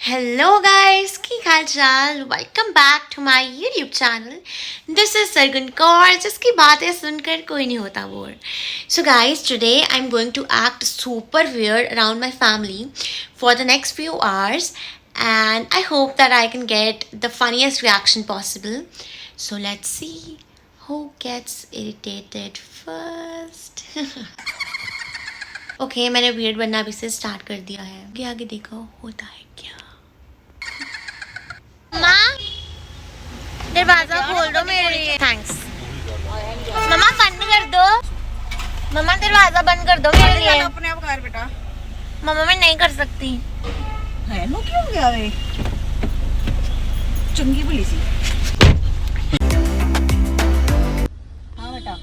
Hello guys की हाल चाल। Welcome back to my YouTube channel. This is Sargun Kaur, जिसकी बातें सुनकर कोई नहीं होता bore. So guys, today I am going to act super weird around my family for the next few hours, and I hope that I can get the funniest reaction possible. So let's see who gets irritated first. Okay मैंने weird बनना अभी से start कर दिया है। आगे आगे देखो होता है क्या। माँ दरवाजा खोल दो मेरे लिए। थैंक्स। मम्मा बंद कर दो। मम्मा दरवाजा बंद कर दो मेरे लिए। अपने आप कर बेटा। मम्मा मैं नहीं कर सकती। है नो क्यों गया वे? चंगी भली सी। हाँ बेटा।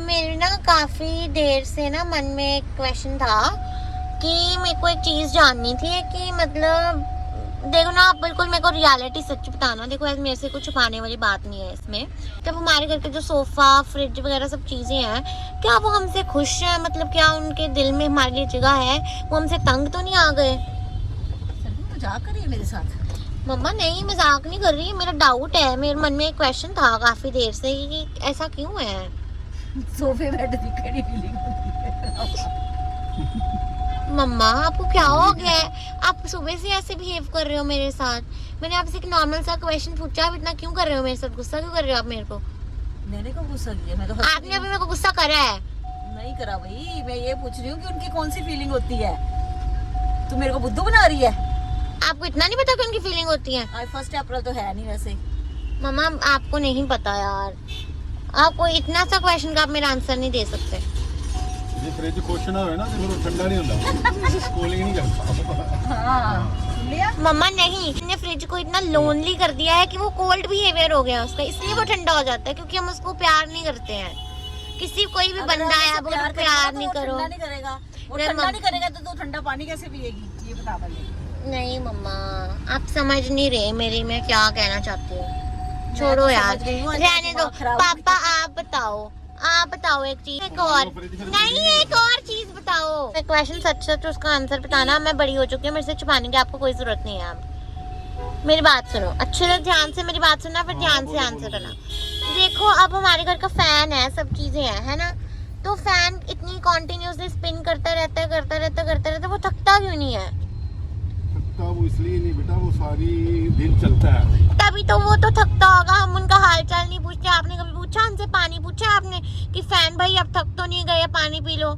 मेरे ना काफी देर से ना मन में एक क्वेश्चन था कि मेरे को एक चीज जाननी थी कि मतलब देखो ना, आप बिल्कुल मेरे को रियलिटी सच बताना। देखो ऐसे मेरे से कुछ छुपाने वाली बात नहीं है इसमें। जब हमारे घर के जो सोफा फ्रिज वगैरह सब चीजें हैं, क्या वो हमसे खुश हैं? मतलब क्या उनके दिल में हमारे लिए जगह है? वो हमसे तंग तो नहीं आ गए? मजाक कर रही है मेरे साथ? मम्मा नहीं, मजाक नहीं कर रही। मेरा डाउट है, मेरे मन में एक क्वेश्चन था काफी देर से कि ऐसा क्यों है। सोफे बेड की खड़ी फीलिंग होती है। मम्मा आपको क्या हो गया है? आप सुबह से ऐसे बिहेव कर रहे हो मेरे साथ। मैंने आपसे एक नॉर्मल सा क्वेश्चन पूछा, आप इतना क्यों कर रहे हो मेरे साथ? गुस्सा क्यों कर रहे हो आप मेरे को? मैंने को गुस्सा किया? मैं तो आपने अभी मेरे को गुस्सा करा है। नहीं करा भाई, मैं ये पूछ रही हूँ कि उनकी कौन सी फीलिंग होती है। तू मेरे को बुद्धू बना रही है। आपको इतना नहीं पता कि उनकी फीलिंग होती है? आज 1 अप्रैल तो है नहीं वैसे। मम्मा आपको नहीं पता यार। आपको इतना सा क्वेश्चन का आप मेरा आंसर नहीं दे सकते। ये फ्रिज खुश ना हो ना तो ठंडा नहीं होता, कूलिंग नहीं करता। हाँ लिया। मम्मा नहीं, हमने फ्रिज को इतना लोनली कर दिया है कि वो कोल्ड बिहेवियर हो गया उसका, इसलिए वो ठंडा हो जाता है क्योंकि हम उसको प्यार नहीं करते हैं। किसी कोई भी बंदा है, आप अगर प्यार नहीं करो। ठंडा नहीं करेगा, वो ठंडा नहीं करेगा तो तू ठंडा पानी कैसे पिएगी? ये बता पहले। नहीं मम्मा, आप समझ नहीं रहे मेरी मैं क्या कहना चाहती हूँ। छोड़ो यार, रहने दो। पापा आप बताओ एक चीज। एक और नहीं, एक और चीज बताओ। क्वेश्चन सच सच उसका आंसर बताना। मैं बड़ी हो चुकी हूँ, मेरे से छुपाने की आपको कोई जरूरत नहीं है। आप मेरी बात सुनो अच्छे से, ध्यान से मेरी बात सुनना, फिर ध्यान से आंसर करना। देखो अब हमारे घर का फैन है, सब चीजें हैं, है ना? तो फैन इतनी कॉन्टिन्यूसली स्पिन करता रहता, वो थकता क्यों नहीं है? वो इसलिए नहीं बेटा, वो सारी दिन चलता है। तभी तो वो तो थकता होगा। हम उनका हालचाल नहीं पूछते। आपने कभी पूछा उनसे? पानी पूछा आपने कि फैन भाई आप थक तो नहीं गए, पानी पी लो?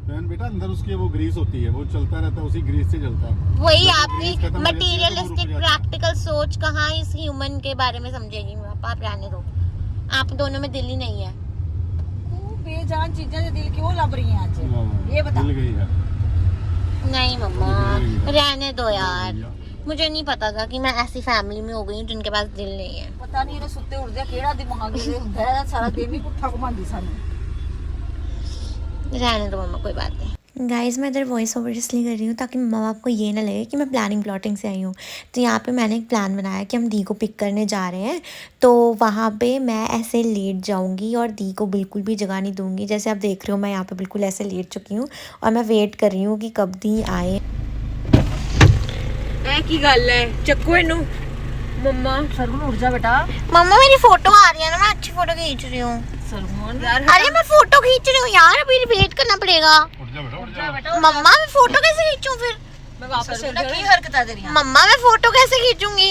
फैन बेटा अंदर उसकी वो ग्रीस होती है, वो चलता रहता है, उसी ग्रीस से चलता है। वही जब आपकी ग्रीस खत्म हो जाती है तो वो मटेरियलिस्टिक रुक जाता है। प्रैक्टिकल सोच कहाँ इस ह्यूमन के बारे में समझेगी? आप रहने दो, आप दोनों में दिल ही नहीं है। तू बेजान चीजें से दिल क्यों लब रही हैं आज? ये बता। मिल गई है। नहीं मम्मा रहने दो यार। मुझे नहीं पता था कि मैं ऐसी फैमिली में हो गई हूँ जिनके पास दिल नहीं है। पता नहीं ਇਹਨੇ ਸੁੱਤੇ ਉੱਠਦੇ ਕਿਹੜਾ ਦਿਮਾਗ ਇਹਦੇ ਹੁੰਦਾ ਹੈ, ਸਾਰਾ ਦਿਨ ਹੀ ਪੁੱਠਾ ਘੁਮਾਉਂਦੀ ਸਾਨੂੰ। रहने दो मम्मा, कोई बात नहीं। गाइस मैं इधर वॉइस ओवर इसलिए कर रही हूँ ताकि मम्मा बाप को ये ना लगे कि मैं प्लानिंग प्लॉटिंग से आई हूँ। तो यहाँ पे मैंने एक प्लान बनाया कि हम दी को पिक करने जा रहे हैं, तो वहाँ पे मैं ऐसे लेट जाऊँगी और दी को बिल्कुल भी जगह नहीं दूँगी। जैसे आप देख रहे हो मैं यहाँ पे बिल्कुल ऐसे लेट चुकी हूँ और मैं वेट कर रही हूँ कि कब दी आए। ਕੀ ਗੱਲ ਹੈ? ਚੱਕੋ ਇਹਨੂੰ। मम्मा सरगुन उठ जा बेटा। मम्मा मेरी फोटो आ रही है ना, मैं अच्छी फोटो खींच रही हूँ। सरगुन यार, अरे मैं फोटो खींच रही हूँ यार, अभी वेट करना पड़ेगा। उठ जा बेटा, उठ जा। मम्मा मैं फोटो कैसे खींचूं फिर? मैं वापस चल जाऊंगी। की हरकत तेरी? मम्मा मैं फोटो कैसे खींचूंगी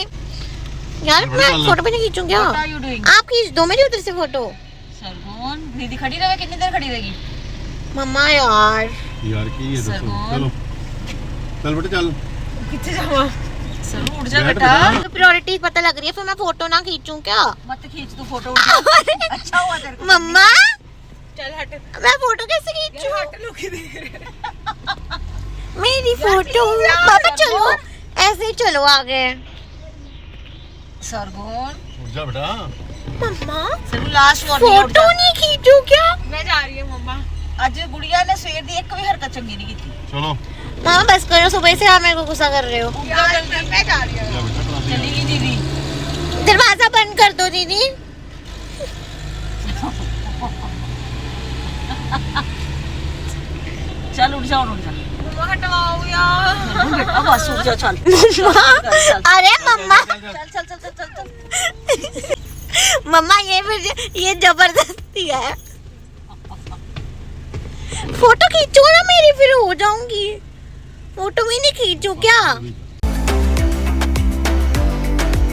यार? मैं फोटो भी नहीं खींचूं क्या? What are you doing? आप खींच दो मेरी उधर से फोटो। सरगुन दीदी खड़ी रहे, कितनी देर खड़ी रहेगी? मम्मा यार की ये सरगुन। चलो चल बेटा चल। कितने जावा? सरगुन उठ जा बैठ बेटा। बेटा। प्रायोरिटी पता लग रही है, फिर मैं फोटो ना खींचूं क्या? मत खींच तू फोटो। उठ जा। अच्छा हुआ तेरे को। मम्मा चल हट। मैं फोटो कैसे खींचूं? हट लोग ही देख रहे हैं। मेरी फोटो। पापा चलो ऐसे ही चलो आगे। सरगुन उठ जा बेटा। मम्मा सरगुन लास्ट वार्निंग। फोटो नहीं खींचूं क्या? मैं जा रही हूं मम्मा। आज गुड़िया ने सवेर दी एक भी हरकत चंगी नहीं की। चलो मामा बस करो, सुबह से आप मेरे को गुस्सा कर रहे हो। मैं जा रही हूं। जा बेटा, चला चलेगी दीदी। दरवाजा बंद कर दो दीदी। चल उठ जा और उठ जा। हटवाओ यार। अब बस उठ जा, चल अरे मम्मा, चल चल चल चल चल। मम्मा ये जबरदस्ती है। फोटो खींचो ना मेरी, फिर हो जाऊंगी। फोटो भी नहीं खींचू क्या?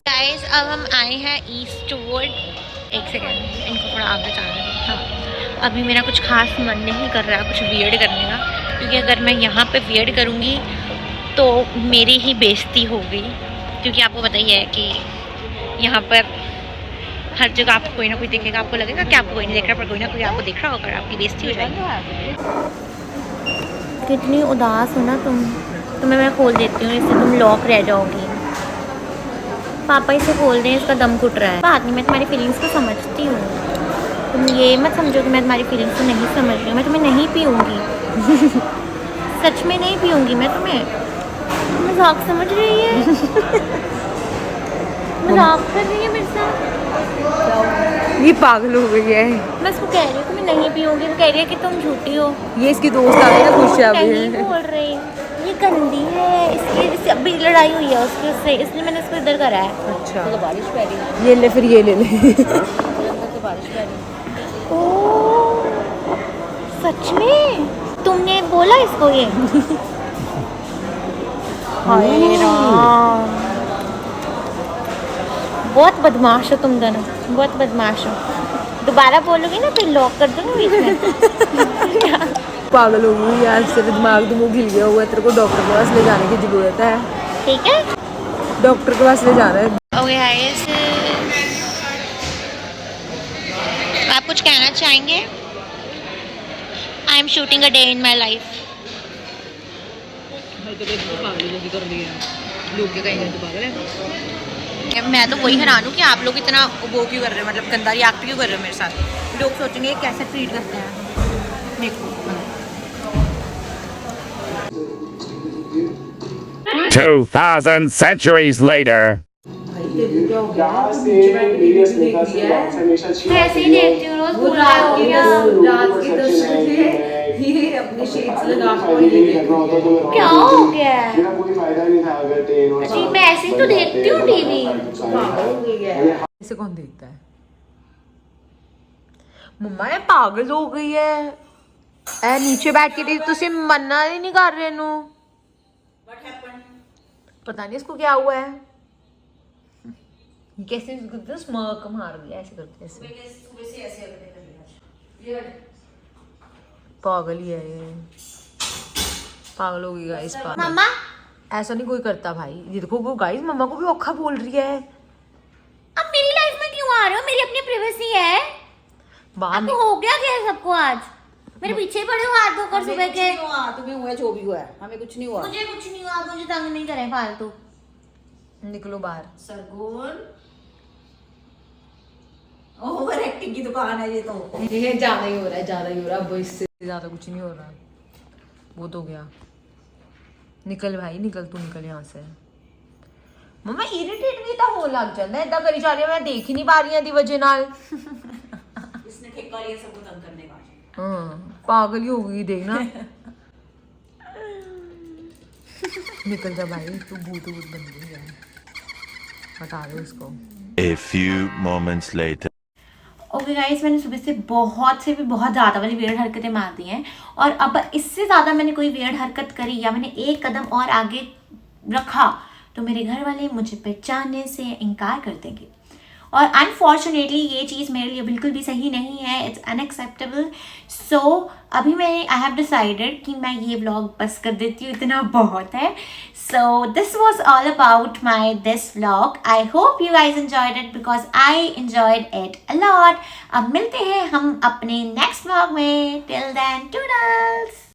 गाइस अब हम आए हैं ईस्टवुड। एक सेकेंड, इनको थोड़ा आगे जाने दो। हाँ, अभी मेरा कुछ खास मन नहीं कर रहा कुछ वियर्ड करने का, क्योंकि अगर मैं यहाँ पे वियर्ड करूँगी तो मेरी ही बेइज्जती होगी। क्योंकि आपको पता ही है कि यहाँ पर हर जगह आपको कोई ना कोई देखेगा, आपको लगेगा कि आपको कोई नहीं देख रहा, पर कोई ना कोई आपको देख रहा होगा, आपकी बेइज्जती हो जाएगी। कितनी उदास हो ना तुम। तुम्हें मैं खोल देती हूँ, इससे तुम लॉक रह जाओगी। पापा इसे खोल दें, इसका दम घुट रहा है। बात नहीं, मैं तुम्हारी फीलिंग्स को समझती हूँ। तुम ये मत समझो कि मैं तुम्हारी फीलिंग्स को नहीं समझ रही हूँ। मैं तुम्हें नहीं पीऊँगी। सच में नहीं पीऊँगी मैं तुम्हें। तुम मजाक समझ रही है? मजाक कर रही है मेरे साथ। ये पागल हो गई है। मैं इसको कह रही हूँ कि मैं नहीं पीऊँगी, वो कह रही है कि तुम झूठी हो। ये इसकी दोस्त आ गई ना, खुश है नहीं अभी। बोल रही, ये गंदी है, इसकी अभी लड़ाई हुई है उसकी उससे, इसलिए मैंने इसको इधर करा है। अच्छा, तो बारिश पै रही है, ये ले, फिर ये ले ले। तो बारिश पै रही है। ओह, सच में तुमने बोला इसको ये? हाय राम, बहुत बदमाश हो तुम दोनों, बहुत बदमाश हो। दोबारा बोलोगी ना फिर लॉक कर दूंगी बीच में। पागल हो गई यार, तेरे दिमाग तो हिल गया हुआ है। तेरे को डॉक्टर के पास ले जाने की जरूरत है। ठीक है, डॉक्टर के पास ले जाना है। ओके गाइस, आप कुछ कहना चाहेंगे? I am shooting a day in my life. मैं तो वही हैरान हूँ कि आप लोग इतना वो क्यों कर रहे हो, मतलब गंदा रिएक्ट क्यों कर रहे हो मेरे साथ। लोग सोचेंगे कैसे ट्रीट करते हैं। देखो 2,000 centuries later. ऐसे ही देखती हूँ रोज, पूरा हो गया। क्या हो गया है? जी मैं ऐसे ही तो देखती हूँ टीवी। इसे कौन देखता है? मम्मा ये पागल हो गई है। ए नीचे बैठ के तुझे मन्ना ही नहीं कर रहे नु। पता नहीं इसको क्या हुआ है। कैसे स्मर्क मार दिया ऐसे करके, ऐसे पागल ही है ये, पागल हो गई गाइस। मम्मा ऐसा नहीं कोई करता भाई। ये देखो वो गाइस मम्मा को भी औखा बोल रही है। अब मेरी लाइफ में क्यों आ रहे हो? मेरी अपनी प्राइवेसी है। बाहर आपको हो गया क्या है सबको? आज मेरे पीछे पड़े हो हाथ धोकर सुबह के। तुम्हें हुआ जो भी हुआ है, हमें कुछ नहीं हुआ। मुझे कुछ नहीं हुआ, मुझे तंग नहीं करे फालतू। निकलो बाहर। सरगुन ओवर एक्टिंग की दुकान है ये तो। ये ज्यादा ही हो रहा है, ज्यादा ही हो रहा है। अब इससे ज्यादा कुछ नहीं हो रहा। वो तो गया। निकल भाई निकल, तू निकल यहाँ से। मम्मा इरिटेट भी तो हो लग जाता है, इतना करी जा रही है, मैं देख ही नहीं पा रही है दी वजह नाल। इसने ठेका लिया सबको तंग करने का। हाँ पागल ही हो गई देखना। निकल जा भाई, तू भूत बन गई है। हटा दो इसको। A few moments later. Okay guys, मैंने सुबह से बहुत ज़्यादा वाली वियर्ड हरकतें मार दी हैं, और अब इससे ज़्यादा मैंने कोई वियर्ड हरकत करी या मैंने एक कदम और आगे रखा तो मेरे घर वाले मुझे पहचानने से इनकार कर देंगे। और अनफॉर्चुनेटली ये चीज़ मेरे लिए बिल्कुल भी सही नहीं है। It's unacceptable. सो अभी मैं आई हैव डिसाइडेड कि मैं ये व्लॉग बस कर देती हूँ, इतना बहुत है। So this was all about my this vlog. I hope you guys enjoyed it because I enjoyed it a lot. अब मिलते हैं हम अपने नेक्स्ट व्लॉग में। Till then toodles.